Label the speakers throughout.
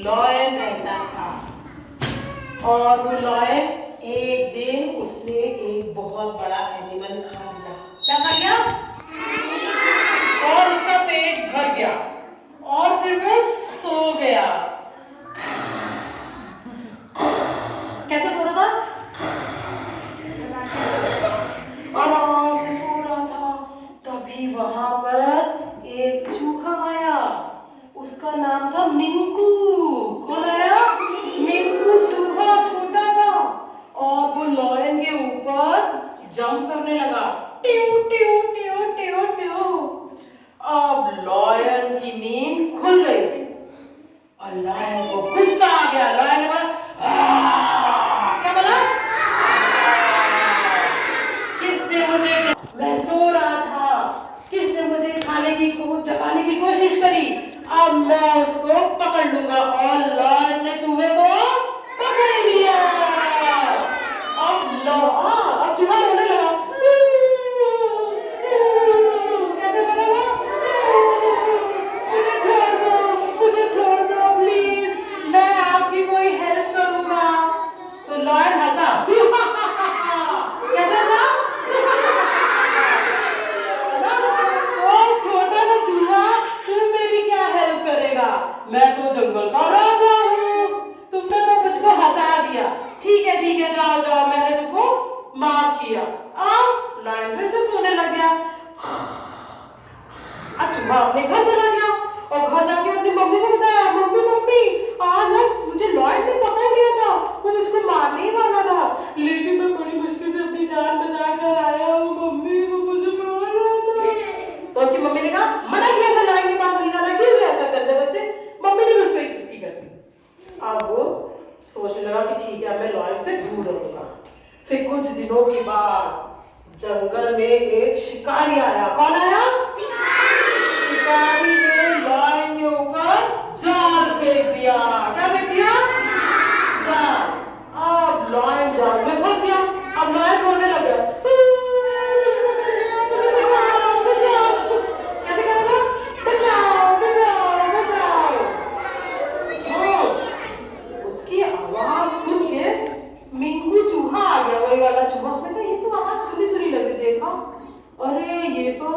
Speaker 1: Lion रहता था। और वो लॉयन एक दिन उसने एक बहुत बड़ा एनिमल खा लिया। क्या खा लिया? और उसका पेट भर गया और फिर वो सो गया। कैसे सो रहा था? आराम से सो रहा था। तभी वहां पर एक चूहा आया। उसका नाम था मिंकू। कौन आया? मिंकू चूहा, छोटा सा। और वो लॉयन के ऊपर जंप करने लगा। ट्यू ट्यू ट्यू ट्यू ट्यू। अब लॉयन की नींद खुल गई और लॉयन को गुस्सा आ गया। लॉयन ने बोला, क्या बोला? किसने मुझे, मैं सो रहा था, किसने मुझे जगाने की कोशिश करी। अब मैं उसको पकड़ लूंगा। और लॉयन ने चूहे को पकड़ लिया। अब चूहा रोने लगा। कैसे बोलेगा? मुझे छोड़ दो प्लीज, मैं आपकी कोई हेल्प करूंगा। तो लॉयन हंसा। कैसे था? ओ छोटा सा चूहा, तुम मेरी क्या हेल्प करेगा? मैं तो जंगल का राजा हूँ। तुमने तो मुझको हंसा दिया। ठीक है जाओ जाओ, मैंने तुमको माफ किया। अब लॉयन फिर से सोने लग गया। चूहा अपने घर चला गया और घर जाके अपनी मम्मी को बताया, मम्मी मम्मी आज ना मुझे लॉयन ने पकड़ लिया था, वो मुझको मारने ही वाला था, लेकिन मैं बड़ी मुश्किल से अपनी जान बचा कर आया हूँ मम्मी, वो मुझे मार रहा था। तो उसकी मम्मी ने कहा, मना किया था लॉयन के पास नहीं जाना, क्यों गया था गंदे बच्चे? मम्मी ने भी उसको एक पिट्टी कर दी। अब वो सोचने लगा कि ठीक है, मैं लॉयन से दूर रहूंगा। फिर कुछ दिनों के बाद जंगल में एक शिकारी आया। कौन आया? शिकारी ने लॉयन के ऊपर जाल फेंक दिया। क्या फेंक दिया? जाल। अब लॉयन जाल में फंस गया। अब लॉयन रोने लग गया। कैसे करेगा? बचाओ बचाओ बचाओ। उसकी आवाज सुन के मिंकू चूहा आ गया, वही वाला चूहा। उसने कहा, ये तो आवाज सुनी सुनी लग रही। देखा, अरे ये तो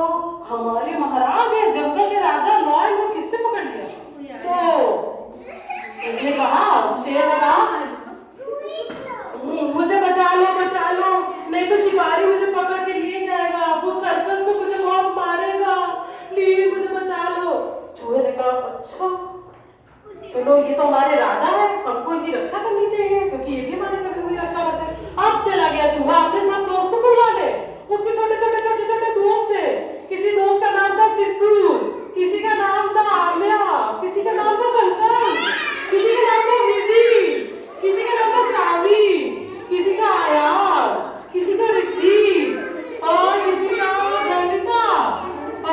Speaker 1: हमारे महाराज है, जंगल के राजा लॉयन को किसने पकड़ लिया? तो उसने कहा, शेर ने कहा, मुझे बचा लो, नहीं तो शिकारी मुझे पकड़ के लिए जाएगा, वो सर्कस में मुझे बहुत मारेगा, प्लीज मुझे बचा लो। चूहे ने कहा, अच्छा चलो, ये तो हमारे राजा है, हमको इनकी रक्षा करनी चाहिए, क्योंकि ये भी हमारे कभी कोई रक्षा करते हैं। अब चला गया चूहा अपने सब दोस्तों को बुला ले। उसके छोटे छोटे दोस्त थे। किसी दोस्त का नाम था सिद्धू, किसी का नाम था आमिया, किसी का नाम था शंकर, किसी का नाम था विजी, किसी का नाम था सावी, किसी का आयार, किसी का रिद्धि, और किसी का गणिका,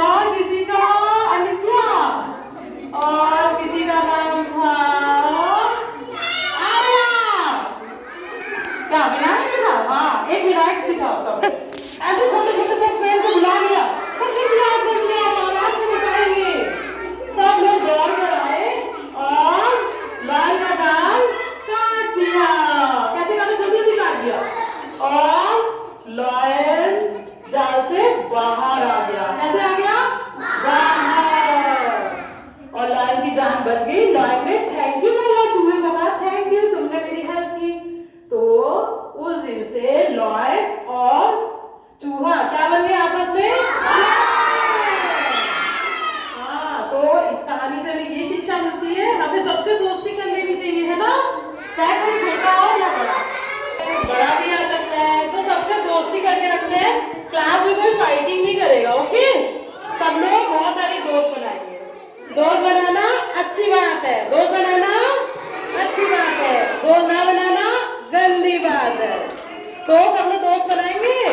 Speaker 1: और किसी का अनित्या, और किसी का नाम था आर्या। क्या विनायक था? हाँ, एक विनायक भी था उसका। ऐसे छोटे छोटे से फ्रेंड को बुला लिया। महाराज को बताएंगे। सब लोग दौड़ कर आए और लॉयन का जाल काट दिया। कैसे काटा? जल्दी काट दिया। और लॉयन जाल से बाहर आ गया। कैसे आ गया? बाहर। और लॉयन की जान बच गई। लॉयन ने थैंक यू बोला, चूहे को कहा, थैंक यू, तुमने मेरी हेल्प की। तो उस दिन से लॉयन और चूहा क्या बन गए आपस में? हाँ, तो इस कहानी से हमें ये शिक्षा मिलती है, हमें सबसे दोस्ती कर लेनी चाहिए, है ना? चाहे कोई छोटा हो या बड़ा, बड़ा भी आ सकता है, तो सबसे दोस्ती करके रखते हैं। क्लास में कोई फाइटिंग नहीं करेगा, ओके? सब लोग बहुत सारे दोस्त बनाएंगे। दोस्त बनाना अच्छी बात है, दोस्त बनाना अच्छी बात है, दोस्त ना बनाना गंदी बात है। तो सब लोग दोस्त बनाएंगे।